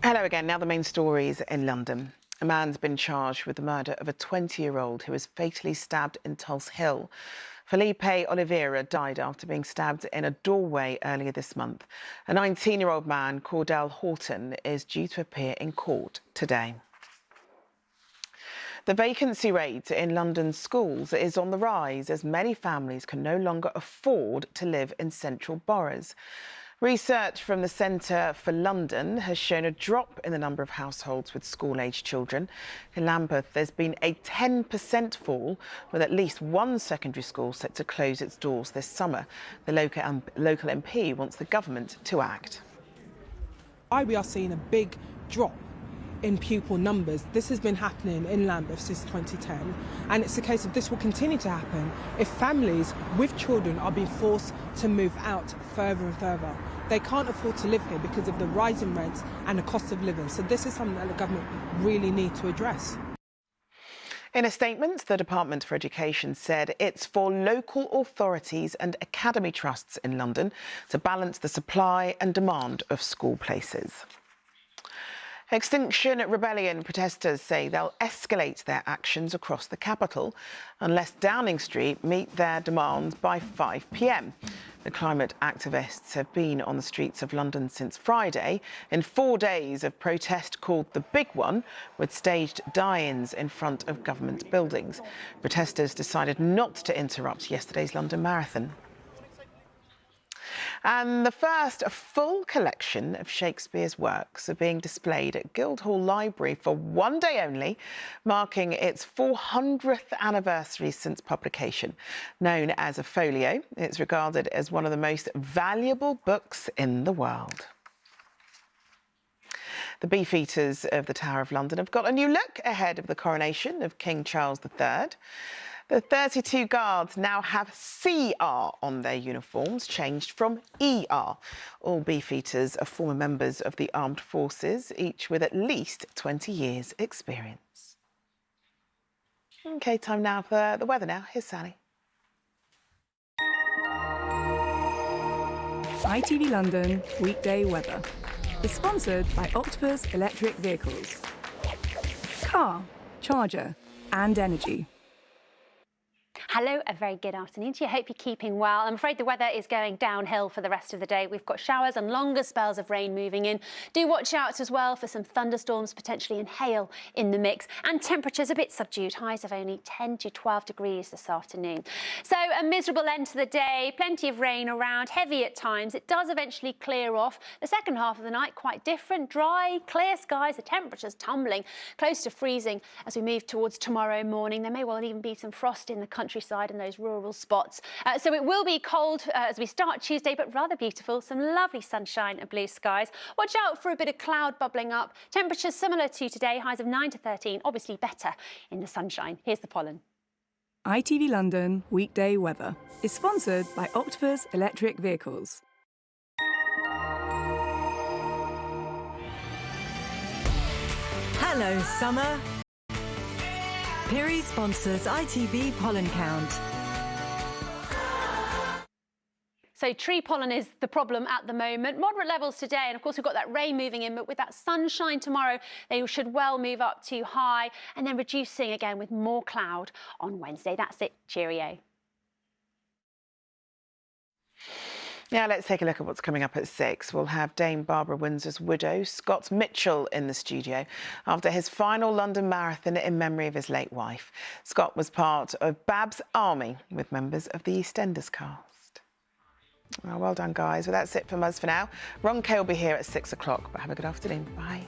Hello again. Now the main stories in London. A man's been charged with the murder of a 20-year-old who was fatally stabbed in Tulse Hill. Felipe Oliveira died after being stabbed in a doorway earlier this month. A 19-year-old man, Cordell Horton, is due to appear in court today. The vacancy rate in London's schools is on the rise as many families can no longer afford to live in central boroughs. Research from the Centre for London has shown a drop in the number of households with school-aged children. In Lambeth, there's been a 10% fall, with at least one secondary school set to close its doors this summer. The local MP wants the government to act. We are seeing a big drop in pupil numbers. This has been happening in Lambeth since 2010, and it's a case of this will continue to happen if families with children are being forced to move out further and further. They can't afford to live here because of the rising rents and the cost of living. So this is something that the government really need to address. In a statement, the Department for Education said it's for local authorities and academy trusts in London to balance the supply and demand of school places. Extinction Rebellion protesters say they'll escalate their actions across the capital unless Downing Street meet their demands by 5 p.m. The climate activists have been on the streets of London since Friday in 4 days of protest called The Big One, with staged die-ins in front of government buildings. Protesters decided not to interrupt yesterday's London Marathon. And the first full collection of Shakespeare's works are being displayed at Guildhall Library for one day only, marking its 400th anniversary since publication. Known as a folio, it's regarded as one of the most valuable books in the world. The Beefeaters of the Tower of London have got a new look ahead of the coronation of King Charles III. The 32 guards now have CR on their uniforms, changed from ER. All Beefeaters are former members of the armed forces, each with at least 20 years' experience. OK, time now for the weather now. Here's Sally. ITV London weekday weather is sponsored by Octopus Electric Vehicles. Car, charger and energy. Hello, a very good afternoon to you. Hope you're keeping well. I'm afraid the weather is going downhill for the rest of the day. We've got showers and longer spells of rain moving in. Do watch out as well for some thunderstorms, potentially, and hail in the mix. And temperatures a bit subdued, highs of only 10 to 12 degrees this afternoon. So a miserable end to the day, plenty of rain around, heavy at times. It does eventually clear off. The second half of the night, quite different, dry, clear skies, the temperatures tumbling close to freezing as we move towards tomorrow morning. There may well even be some frost in the countryside in those rural spots. So it will be cold as we start Tuesday, but rather beautiful. Some lovely sunshine and blue skies. Watch out for a bit of cloud bubbling up. Temperatures similar to today, highs of 9 to 13, obviously better in the sunshine. Here's the pollen. ITV London weekday weather is sponsored by Octopus Electric Vehicles. Hello, summer. Piri sponsors ITV Pollen Count. So tree pollen is the problem at the moment. Moderate levels today, and of course we've got that rain moving in, but with that sunshine tomorrow, they should well move up to high, and then reducing again with more cloud on Wednesday. That's it. Cheerio. Now let's take a look at what's coming up at 6. We'll have Dame Barbara Windsor's widow, Scott Mitchell, in the studio after his final London Marathon in memory of his late wife. Scott was part of Bab's army with members of the EastEnders cast. Well done, guys. Well, that's it from us for now. Ron Kay will be here at 6 o'clock, but have a good afternoon. Bye.